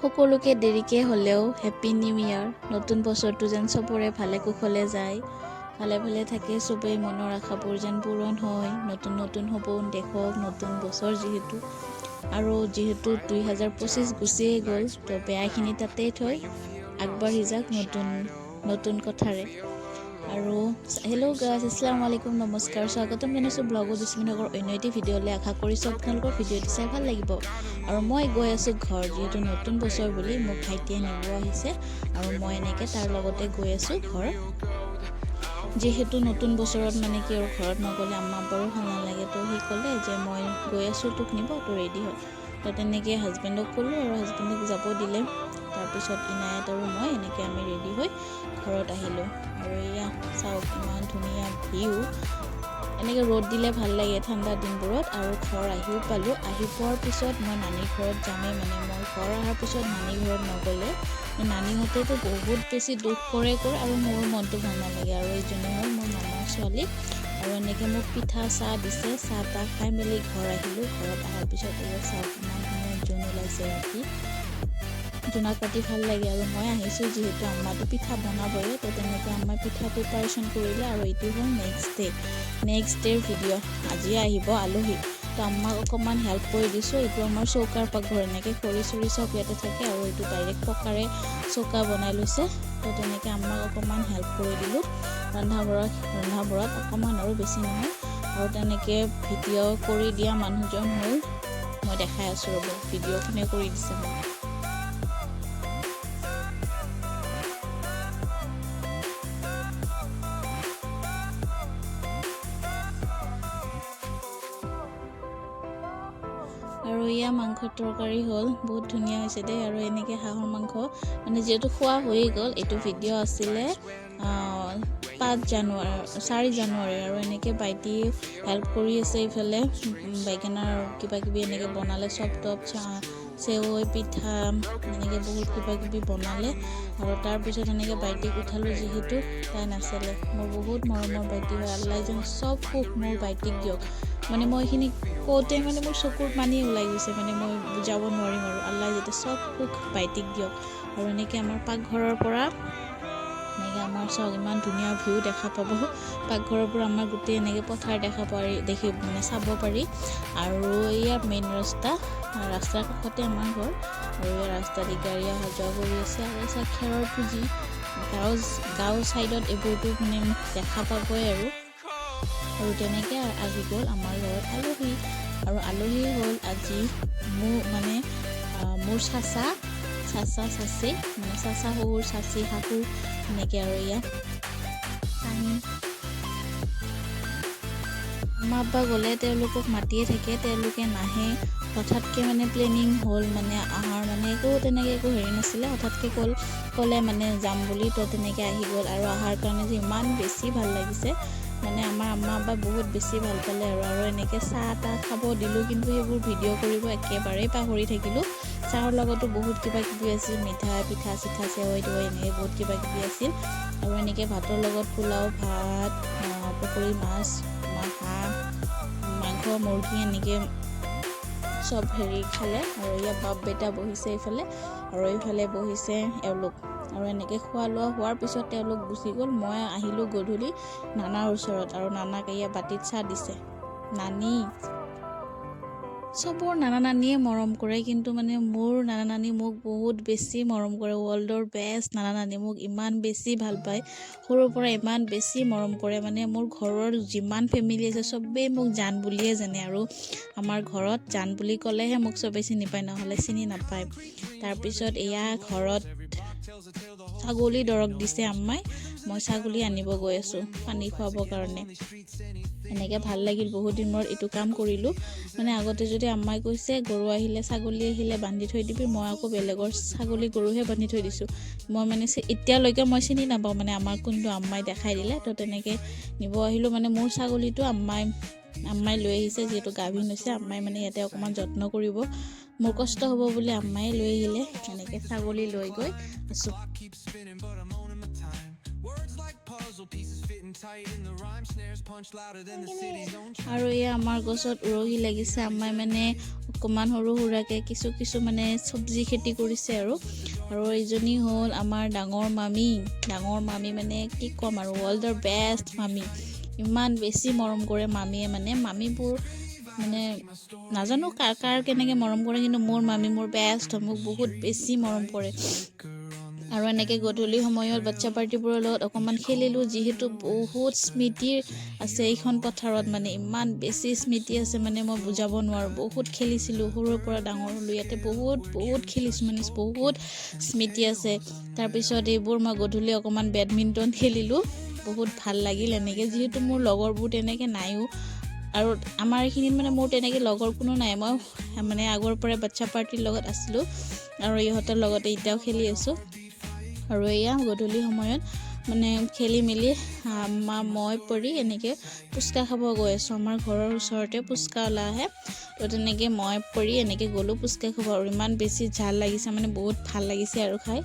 সকলোকে দেৰিকে হ'লেও হেপী নিউ ইয়াৰ। নতুন বছৰটো যেন চবৰে ভালে কুশলে যায়, ভালে ভালে থাকে চবেই, মনৰ আশাবোৰ যেন পূৰণ হয়, নতুন নতুন সপোন দেখক নতুন বছৰ যিহেতু। আৰু যিহেতু 2025 গুচিয়ে গ'ল, তো বেয়াখিনি তাতেই থৈ আগবাঢ়ি যাওক নতুন নতুন কথাৰে। আৰু হেল্ল' গাইজ, আসসালামু আলাইকুম, নমস্কাৰ, স্বাগতম জনাইছোঁ ব্লগত জুস্মিনগৰ অন্য এটি ভিডিঅ'লৈ। আশা কৰিছোঁ আপোনালোকৰ ভিডিঅ'টি চাই ভাল লাগিব। আৰু মই গৈ আছোঁ ঘৰ, যিহেতু নতুন বছৰ বুলি মোক ভাইটিয়ে নিব আহিছে আৰু মই এনেকৈ তাৰ লগতে গৈ আছোঁ ঘৰ। যিহেতু নতুন বছৰত মানে কি আৰু ঘৰত নগ'লে আম্মা আব্বাৰো ভাল নালাগে, তো সি ক'লে যে মই গৈ আছোঁ তোক নিব, তো ৰেডি হয়। তো তেনেকৈ হাজবেণ্ডক ক'লোঁ আৰু হাজবেণ্ডক যাব দিলে। তাৰপিছত ইনায়াত আৰু মই এনেকৈ আমি ৰেডি হৈ ঘৰত আহিলোঁ। আৰু এয়া চাওক ইমান ধুনীয়া ভিউ, এনেকৈ ৰ'দ দিলে ভাল লাগে ঠাণ্ডা দিনবোৰত। আৰু ঘৰ আহিও পালোঁ। আহি পোৱাৰ পিছত মই নানীৰ ঘৰত যামেই, মানে মই ঘৰ অহাৰ পিছত নানীৰ ঘৰত নগ'লে নানীহঁতেতো বহুত বেছি দুখ কৰে আৰু মোৰ মনটো ভাল নালাগে। আৰু এইজনী হ'ল মোৰ মামাৰ ছোৱালী। আৰু এনেকৈ মোক পিঠা চাহ দিছে, চাহ তাহ খাই মেলি ঘৰ আহিলোঁ। ঘৰত অহাৰ পিছত এই চাওক ইমান ধুনীয়া জোন ওলাইছে ৰাতি, জোনাক ৰাতি ভাল লাগে। আৰু মই আহিছোঁ যিহেতু আম্মাটো পিঠা বনাবই, তো তেনেকৈ আম্মাই পিঠা প্ৰিপাৰেশ্যন কৰিলে। আৰু এইটো হ'ল নেক্সট ডেৰ ভিডিঅ'। আজিয়ে আহিব আলহী, তো আম্মাক অকণমান হেল্প কৰি দিছোঁ। এইটো আমাৰ চৌকাৰ পাকঘৰ, এনেকৈ খৰি চৰি চব ইয়াতে থাকে। আৰু এইটো ডাইৰেক্ট পকাৰে চৌকা বনাই লৈছে, তো তেনেকৈ আম্মাক অকণমান হেল্প কৰি দিলোঁ ৰন্ধা বঢ়াত অকণমান, আৰু বেছি নহয়। আৰু তেনেকৈ ভিডিঅ' কৰি দিয়া মানুহজন হ'ল, মই দেখাই আছোঁ ৰ'ব, ভিডিঅ'খনে কৰি দিছে মোক। আৰু এয়া মাংসৰ তৰকাৰী হ'ল, বহুত ধুনীয়া হৈছে দেই। আৰু এনেকৈ হাঁহৰ মাংস মানে যিহেতু খোৱা হৈয়ে গ'ল, এইটো ভিডিঅ' আছিলে 4 জানুৱাৰী। আৰু এনেকৈ ভাইটি হেল্প কৰি আছে, ইফালে বেগেনাৰ কিবা কিবি এনেকৈ বনালে, চপ টপ চেৱৈ পিঠা এনেকৈ বহুত কিবা কিবি বনালে। আৰু তাৰপিছত এনেকৈ ভাইটিক উঠালোঁ, যিহেতু তাই নাছিলে। মোৰ বহুত মৰমৰ ভাইটি হয়, আল্লাই যেন চব সুখ মোৰ ভাইটিক দিয়ক। মানে মই এইখিনি কওঁতে মানে মোৰ চকুৰ পানী ওলাই গৈছে, মানে মই বুজাব নোৱাৰিম। আৰু আল্লাই যাতে চব সুখ ভাইটিক দিয়ক। আৰু এনেকৈ আমাৰ পাকঘৰৰ পৰা এনেকৈ আমাৰ চাওক ইমান ধুনীয়া ভিউ দেখা পাব। পাকঘৰৰ পৰা আমাৰ গোটেই এনেকৈ পথাৰ মানে চাব পাৰি। আৰু ইয়াৰ মেইন ৰাস্তাৰ কাষতে আমাৰ ঘৰ। আৰু এই ৰাস্তা দি গাড়ী অহা যোৱা কৰি আছে। আৰু চাওক খেৰৰ পুঁজি, গাঁও ছাইডত এইবোৰতো মানে দেখা পাবই। আৰু তেনেকৈ আহি গ'ল আমাৰ ঘৰত আলহী। আৰু আলহী হ'ল আজি মোৰ চাচা চাচি, মানে চাচা শহুৰ, চাচি শাহু এনেকৈ। আৰু এয়া মা আব্বা গ'লে তেওঁলোকক মাতিয়ে থাকে, তেওঁলোকে নাহে। হঠাৎকৈ মানে প্লেনিং হ'ল, মানে অহাৰ মানে একো হেৰি নাছিলে। হঠাৎকৈ ক'লে মানে যাম বুলি, তো তেনেকৈ আহি গ'ল। আৰু অহাৰ কাৰণে যে ইমান বেছি ভাল লাগিছে, মানে আমাৰ আম্মা আব্বা বহুত বেছি ভাল পালে। আৰু এনেকৈ চাহ তাহ খাব দিলোঁ, কিন্তু সেইবোৰ ভিডিঅ' কৰিব একেবাৰেই পাহৰি থাকিলোঁ। চাহৰ লগতো বহুত কিবা কিবি আছিল, মিঠাই পিঠা চিঠা চেৱৈ তেৱৈ এনেকৈ বহুত কিবা কিবি আছিল। আৰু এনেকৈ ভাতৰ লগত পোলাও, ভাত, পকৰি, মাছ, হাঁহ মাংস, মুৰ্গী এনেকৈ চব হেৰি খালে। আৰু ইয়াত বাপ বেটা বহিছে এইফালে, আৰু এইফালে বহিছে এওঁলোক। আৰু এনেকৈ খোৱা লোৱা হোৱাৰ পিছত তেওঁলোক গুচি গ'ল। মই আহিলোঁ গধূলি নানাৰ ওচৰত, আৰু নানাক এয়া বাতিত চাহ দিছে। নানী চবৰ নানা নানীয়ে মৰম কৰে, কিন্তু মানে মোৰ নানা নানী মোক বহুত বেছি মৰম কৰে। ৱৰ্ল্ডৰ বেষ্ট নানা নানী, মোক ইমান বেছি ভাল পায়, সৰুৰ পৰা ইমান বেছি মৰম কৰে। মানে মোৰ ঘৰৰ যিমান ফেমিলি আছে চবেই মোক জান বুলিয়ে জানে। আৰু আমাৰ ঘৰত জান বুলি ক'লেহে মোক চবেই চিনি পায়, নহ'লে চিনি নাপায়। তাৰপিছত এয়া ঘৰত ছাগলী দৰক দিছে আম্মাই, মই ছাগলী আনিব গৈ আছোঁ পানী খুৱাবৰ কাৰণে। এনেকৈ ভাল লাগিল, বহুত দিন মূৰত এইটো কাম কৰিলোঁ। মানে আগতে যদি আম্মাই কৈছে গৰু আহিলে ছাগলী আহিলে বান্ধি থৈ দিবি, মই আকৌ বেলেগৰ ছাগলী গৰুহে বান্ধি থৈ দিছোঁ। মই মানে এতিয়ালৈকে মই চিনি নাপাওঁ, মানে আমাৰ কোনটো আম্মাই দেখাই দিলে। তো তেনেকৈ নিব আহিলোঁ। মানে মোৰ ছাগলীটো আম্মাই লৈ আহিছে, যিহেতু গাভিন হৈছে। আম্মাই মানে ইয়াতে অকণমান যত্ন কৰিব, মোৰ কষ্ট হ'ব বুলি আম্মাই লৈ আহিলে। এনেকৈ ছাগলী লৈ গৈ আছোঁ। আৰু এয়া আমাৰ গছত উৰহি লাগিছে আম্মাই মানে অকণমান সৰু সুৰাকৈ কিছু মানে চব্জি খেতি কৰিছে আৰু এইজনী হ'ল আমাৰ ডাঙৰ মামী মানে কি ক'ম আৰু ৱৰ্ল্ডৰ বেষ্ট মামী ইমান বেছি মৰম কৰে মামীয়ে মানে মামীবোৰ মানে নাজানো কাৰ কেনেকৈ মৰম কৰে কিন্তু মোৰ মামী মোৰ বেষ্ট মোক বহুত বেছি মৰম কৰে আৰু এনেকৈ গধূলি সময়ত বাচ্ছা পাৰ্টিবোৰৰ লগত অকণমান খেলিলোঁ যিহেতু বহুত স্মৃতিৰ আছে এইখন পথাৰত মানে ইমান বেছি স্মৃতি আছে মানে মই বুজাব নোৱাৰোঁ বহুত খেলিছিলোঁ সৰুৰ পৰা ডাঙৰ হ'লোঁ ইয়াতে বহুত খেলিছোঁ মানে বহুত স্মৃতি আছে তাৰপিছত এইবোৰ মই গধূলি অকণমান বেডমিণ্টন খেলিলোঁ বহুত ভাল লাগিল এনেকৈ যিহেতু মোৰ লগৰবোৰ তেনেকৈ নাইও আৰু আমাৰ এইখিনিত মানে মোৰ তেনেকৈ লগৰ কোনো নাই মই মানে আগৰ পৰাই বাচ্ছা পাৰ্টিৰ লগত আছিলোঁ আৰু ইহঁতৰ লগতে এতিয়াও খেলি আছোঁ আৰু এয়া গধূলি সময়ত মানে খেলি মেলি মই পৰি এনেকৈ ফুচকা খাব গৈ আছোঁ আমাৰ ঘৰৰ ওচৰতে ফুচকাৱালা আহে তো তেনেকৈ মই পৰি এনেকৈ গ'লোঁ ফুচকা খাব আৰু ইমান বেছি ঝাল লাগিছে মানে বহুত ভাল লাগিছে আৰু খাই